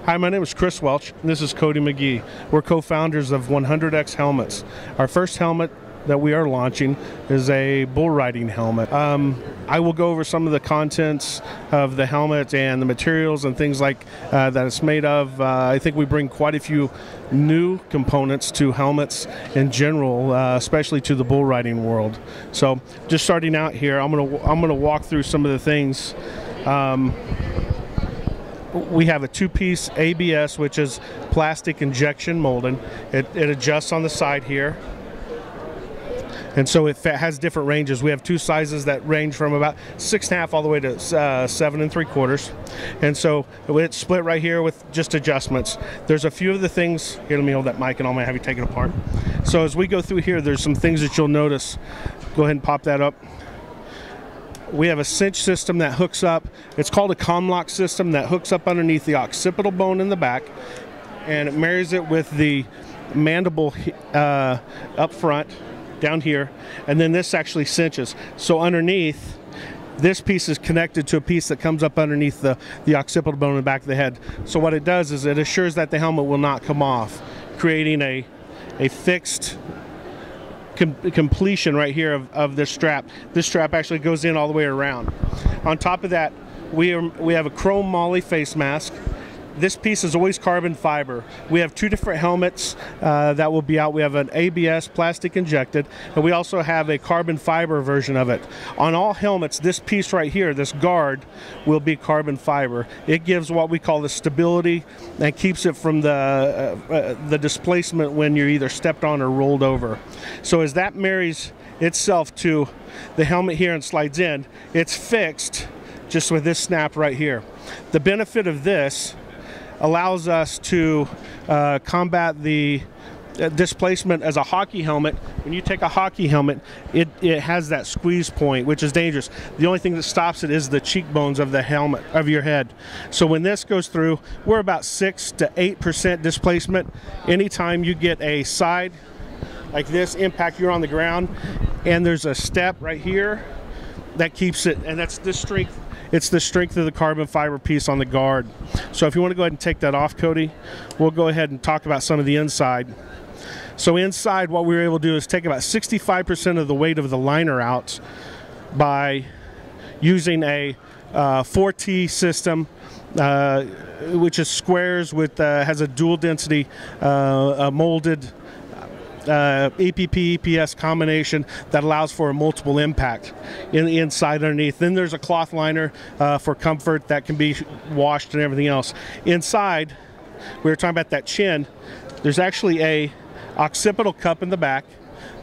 Hi, my name is Chris Welch, and this is Cody McGee. We're co-founders of 100X Helmets. Our first helmet that we are launching is a bull riding helmet. I will go over some of the contents of the helmet and the materials and things like that it's made of. I think we bring quite a few new components to helmets in general, especially to the bull riding world. So just starting out here, I'm gonna walk through some of the things. We have a two-piece ABS, which is plastic injection molding. It adjusts on the side here. And so it has different ranges. We have two sizes that range from about 6.5 all the way to 7 3/4. And so it's split right here with just adjustments. There's a few of the things, here, let me hold that mic and I'm gonna have you take it apart. So as we go through here, there's some things that you'll notice. Go ahead and pop that up. We have a cinch system that hooks up. It's called a Comlock system that hooks up underneath the occipital bone in the back, and it marries it with the mandible up front down here, and then this actually cinches. So underneath, this piece is connected to a piece that comes up underneath the occipital bone in the back of the head. So what it does is it assures that the helmet will not come off, creating a fixed completion right here of this strap. This strap actually goes in all the way around. On top of that, we have a chrome moly face mask. This piece is always carbon fiber. We have two different helmets that will be out. We have an ABS plastic injected, and we also have a carbon fiber version of it. On all helmets, this piece right here, this guard, will be carbon fiber. It gives what we call the stability and keeps it from the displacement when you're either stepped on or rolled over. So as that marries itself to the helmet here and slides in, it's fixed just with this snap right here. The benefit of this allows us to combat the displacement as a hockey helmet. When you take a hockey helmet, it has that squeeze point, which is dangerous. The only thing that stops it is the cheekbones of the helmet, of your head. So when this goes through, we're about 6 to 8% displacement. Anytime you get a side like this impact, you're on the ground, and there's a step right here that keeps it, and that's the strength. It's the strength of the carbon fiber piece on the guard. So if you want to go ahead and take that off, Cody, we'll go ahead and talk about some of the inside. So inside, what we were able to do is take about 65% of the weight of the liner out by using a 4T system, which is squares with has a dual density molded APP EPS combination that allows for a multiple impact in the inside underneath. Then there's a cloth liner for comfort that can be washed and everything else. Inside, we were talking about that chin, there's actually a occipital cup in the back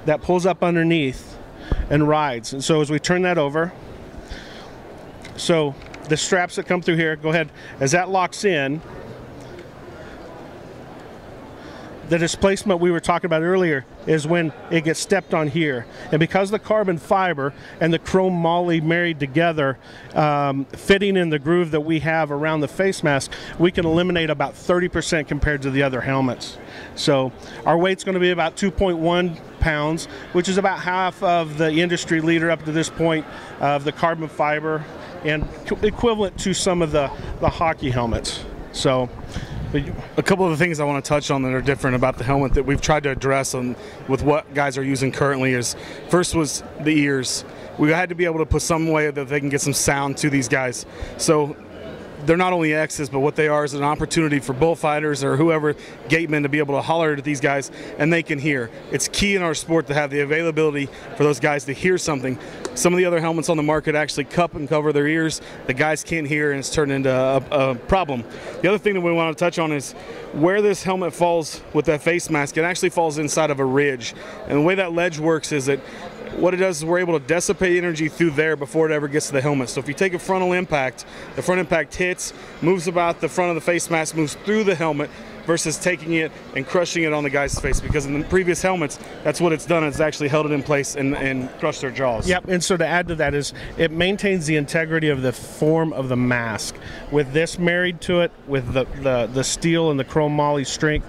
that pulls up underneath and rides. And so as we turn that over, so the straps that come through here, go ahead, as that locks in, the displacement we were talking about earlier is when it gets stepped on here. And because the carbon fiber and the chrome moly married together, fitting in the groove that we have around the face mask, we can eliminate about 30% compared to the other helmets. So our weight's going to be about 2.1 pounds, which is about half of the industry leader up to this point of the carbon fiber, and equivalent to some of the hockey helmets. So a couple of the things I want to touch on that are different about the helmet that we've tried to address with what guys are using currently is, first was the ears. We had to be able to put some way that they can get some sound to these guys. So they're not only X's, but what they are is an opportunity for bullfighters or whoever, gatemen, to be able to holler at these guys and they can hear. It's key in our sport to have the availability for those guys to hear something. Some of the other helmets on the market actually cup and cover their ears. The guys can't hear, and it's turned into a problem. The other thing that we want to touch on is where this helmet falls with that face mask. It actually falls inside of a ridge. And the way that ledge works is that what it does is we're able to dissipate energy through there before it ever gets to the helmet. So if you take a frontal impact, the front impact hits, moves about the front of the face mask, moves through the helmet, versus taking it and crushing it on the guy's face, because in the previous helmets, that's what it's done. It's actually held it in place and crushed their jaws. Yep, and so to add to that is it maintains the integrity of the form of the mask. With this married to it, with the steel and the chrome moly strength,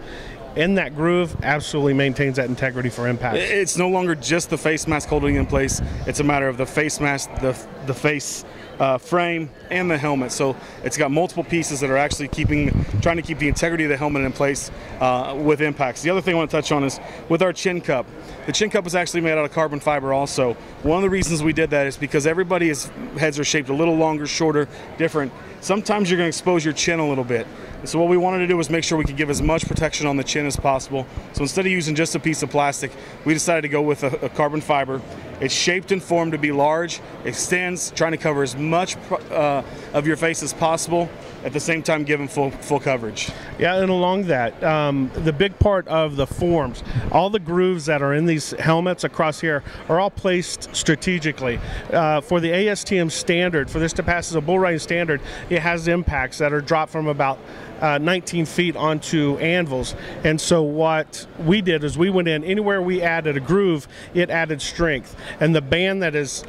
in that groove, absolutely maintains that integrity for impact. It's no longer just the face mask holding in place. It's a matter of the face mask, the face frame, and the helmet. So it's got multiple pieces that are actually trying to keep the integrity of the helmet in place with impacts. The other thing I want to touch on is with our chin cup. The chin cup is actually made out of carbon fiber also. One of the reasons we did that is because everybody's heads are shaped a little longer, shorter, different. Sometimes you're going to expose your chin a little bit. So what we wanted to do was make sure we could give as much protection on the chin as possible. So instead of using just a piece of plastic, we decided to go with a carbon fiber. It's shaped and formed to be large, extends, trying to cover as much of your face as possible, at the same time giving full coverage. Yeah, and along that, the big part of the forms, all the grooves that are in these helmets across here are all placed strategically. For the ASTM standard, for this to pass as a bull riding standard, it has impacts that are dropped from about 19 feet onto anvils. And so what we did is we went in, anywhere we added a groove, it added strength. And the band that is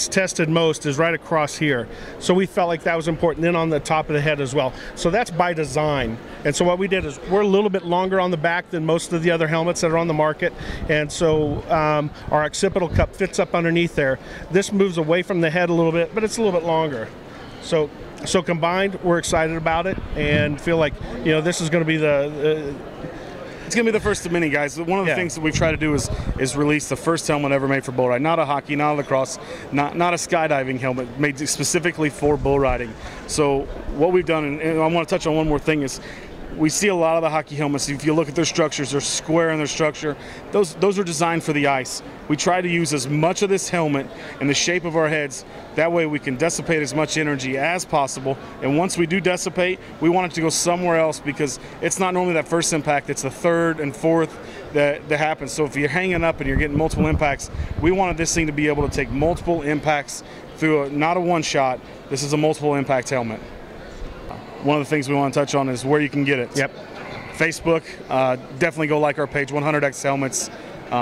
tested most is right across here. So we felt like that was important. Then on the top of the head as well. So that's by design. And so what we did is we're a little bit longer on the back than most of the other helmets that are on the market. And so our Occipital Cup fits up underneath there. This moves away from the head a little bit, but it's a little bit longer. So combined, we're excited about it and feel like, you know, this is going to be it's going to be the first of many, guys. One of the things that we've tried to do is release the first helmet ever made for bull riding. Not a hockey, not a lacrosse, not a skydiving helmet, made specifically for bull riding. So what we've done, and I want to touch on one more thing, is we see a lot of the hockey helmets, if you look at their structures, they're square in their structure. Those are designed for the ice. We try to use as much of this helmet in the shape of our heads. That way we can dissipate as much energy as possible. And once we do dissipate, we want it to go somewhere else, because it's not normally that first impact, it's the third and fourth that happens. So if you're hanging up and you're getting multiple impacts, we wanted this thing to be able to take multiple impacts through not a one shot. This is a multiple impact helmet. One of the things we want to touch on is where you can get it. Yep. Facebook, definitely go like our page, 100X Helmets.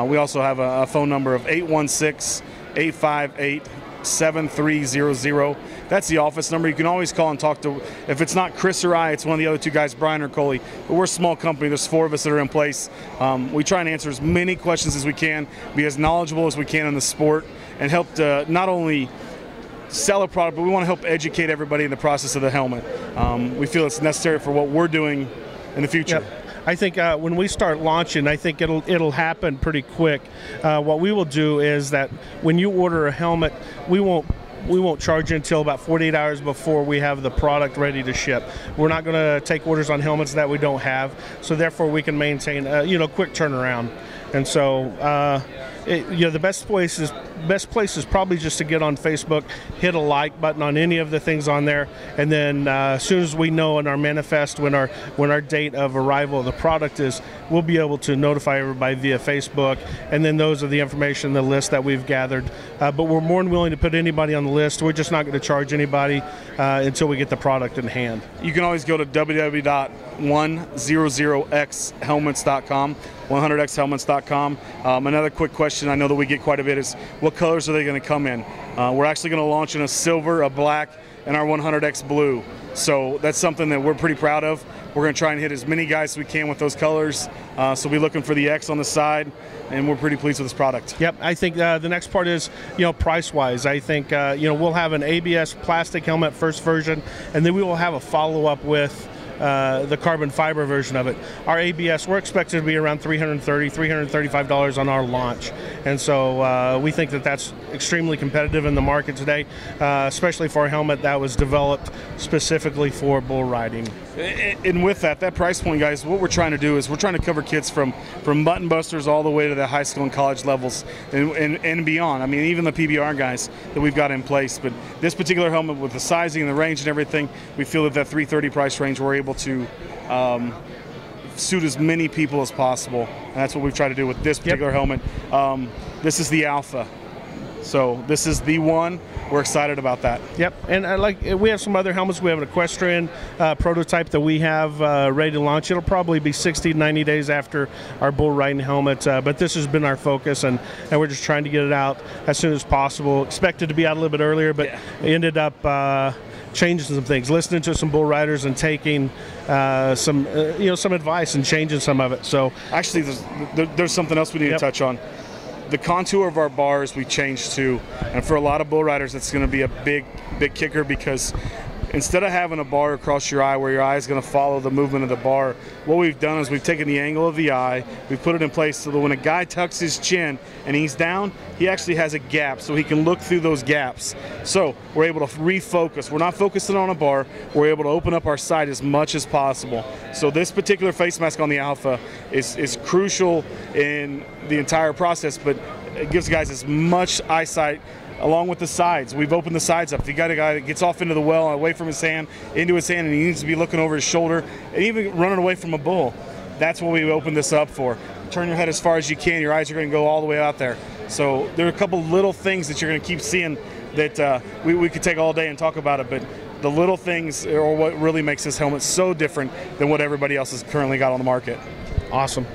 We also have a phone number of 816-858-7300. That's the office number. You can always call and talk to, if it's not Chris or I, it's one of the other two guys, Brian or Coley. But we're a small company. There's 4 of us that are in place. We try and answer as many questions as we can, be as knowledgeable as we can in the sport, and help to not only sell a product, but we want to help educate everybody in the process of the helmet. We feel it's necessary for what we're doing in the future. Yep. I think when we start launching, I think it'll happen pretty quick. What we will do is that when you order a helmet, we won't charge you until about 48 hours before we have the product ready to ship. We're not going to take orders on helmets that we don't have, so therefore we can maintain quick turnaround. And so the best place is probably just to get on Facebook, hit a like button on any of the things on there, and then as soon as we know in our manifest when our date of arrival of the product is, we'll be able to notify everybody via Facebook, and then those are the information, the list that we've gathered. But we're more than willing to put anybody on the list. We're just not going to charge anybody until we get the product in hand. You can always go to www.100xhelmets.com, 100xhelmets.com. Another quick question I know that we get quite a bit is, what colors are they going to come in? We're actually going to launch in a silver, a black, and our 100X blue. So that's something that we're pretty proud of. We're going to try and hit as many guys as we can with those colors. So we'll be looking for the X on the side, and we're pretty pleased with this product. Yep, I think the next part is, price-wise. I think, we'll have an ABS plastic helmet first version, and then we will have a follow-up with the carbon fiber version of it. Our ABS, we're expected to be around $330, $335 on our launch. And so we think that that's extremely competitive in the market today, especially for a helmet that was developed specifically for bull riding. And with that price point, guys, what we're trying to do is we're trying to cover kids from button busters all the way to the high school and college levels and beyond. I mean, even the PBR guys that we've got in place. But this particular helmet, with the sizing and the range and everything, we feel that $330 price range, we're able to suit as many people as possible. And that's what we've tried to do with this particular helmet. This is the Alpha. So this is the one. We're excited about that. Yep, and we have some other helmets. We have an equestrian prototype that we have ready to launch. It'll probably be 60 to 90 days after our bull riding helmet, but this has been our focus, and we're just trying to get it out as soon as possible. Expected to be out a little bit earlier, but ended up changing some things, listening to some bull riders and taking some advice and changing some of it. So actually, there's something else we need to touch on. The contour of our bars we changed too, and for a lot of bull riders it's going to be a big kicker, because instead of having a bar across your eye where your eye is going to follow the movement of the bar, what we've done is we've taken the angle of the eye, we've put it in place so that when a guy tucks his chin and he's down, he actually has a gap so he can look through those gaps. So we're able to refocus. We're not focusing on a bar. We're able to open up our sight as much as possible. So this particular face mask on the Alpha is crucial in the entire process, but it gives guys as much eyesight along with the sides. We've opened the sides up. If you got a guy that gets off into the well, away from his hand, into his hand, and he needs to be looking over his shoulder, and even running away from a bull, that's what we open this up for. Turn your head as far as you can. Your eyes are going to go all the way out there. So there are a couple little things that you're going to keep seeing that we could take all day and talk about it, but the little things are what really makes this helmet so different than what everybody else has currently got on the market. Awesome.